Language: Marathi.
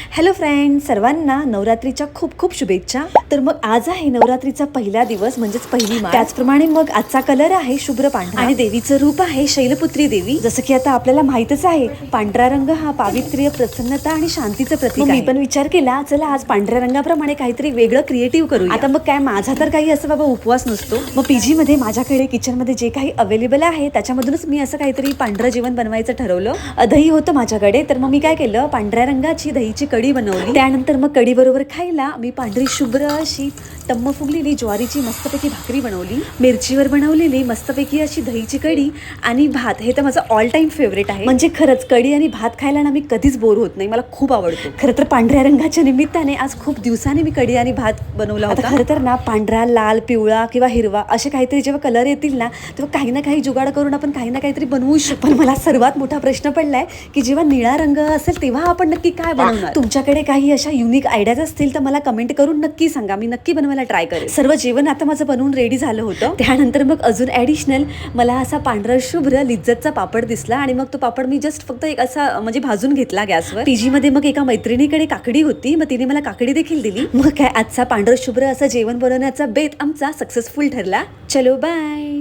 हॅलो फ्रेंड, सर्वांना नवरात्रीच्या खूप खूप शुभेच्छा. तर मग आज आहे नवरात्रीचा पहिला दिवस म्हणजेच पहिली माळ. त्याचप्रमाणे मग आजचा कलर आहे शुभ्र पांढरा आणि देवीचं रूप आहे शैलपुत्री देवी. जसं की आता आपल्याला माहितच आहे, पांढरा रंग हा पावित्र्य, प्रसन्नता आणि शांतीचं प्रतीक आहे. मी पण विचार केला, चला आज पांढऱ्या रंगाप्रमाणे काहीतरी वेगळं क्रिएटिव्ह करू. आता मग काय, माझा तर काही असं बाबा उपवास नसतो. मग पीजी मध्ये माझ्याकडे किचन मध्ये जे काही अवेलेबल आहे त्याच्यामधूनच मी असं काहीतरी पांढरं जेवण बनवायचं ठरवलं. दही होतं माझ्याकडे, तर मग मी काय केलं, पांढऱ्या रंगाची दहीची कढी बनवली. त्यानंतर मग कढी बरोबर खायला मी पांढरी शुभ्र अशी टम्म फुगलेली ज्वारीची मस्तपैकी भाकरी बनवली. मिरचीवर बनवलेली मस्तपैकी अशी दहीची कढी आणि भात. हे तर माझं ऑल टाइम फेवरेट आहे. म्हणजे खरंच कढी आणि भात खायला ना मी कधीच बोर होत नाही, मला खूप आवडतो. खरं तर पांढऱ्या रंगाच्या निमित्ताने आज खूप दिवसांनी मी कढी आणि भात बनवला होता. खरं तर ना पांढरा, लाल, पिवळा किंवा हिरवा असे काहीतरी जेव्हा कलर येतील ना, तेव्हा काही ना काही जुगाड करून आपण काही ना काहीतरी बनवू शकतो. पण मला सर्वात मोठा प्रश्न पडलाय की जेव्हा निळा रंग असेल तेव्हा आपण नक्की काय बनवणार. तुमच्याकडे काही अशा युनिक आयडियाज असतील तर मला कमेंट करून नक्की सांगा, मी नक्की बनवायला ट्राय करेन. सर्व जेवण आता माझं बनवून रेडी झालं होतं. त्यानंतर मग अजून ऍडिशनल मला असा पांढरा शुभ्र लिज्जतचा पापड दिसला आणि मग तो पापड मी जस्ट फक्त एक असा म्हणजे भाजून घेतला गॅसवर. पीजी मध्ये मग एका मैत्रिणीकडे काकडी होती, मग तिने मला काकडी देखील दिली. मग काय आजचा पांढरा शुभ्र असं जेवण बनवण्याचा बेत आमचा सक्सेसफुल ठरला. चलो बाय.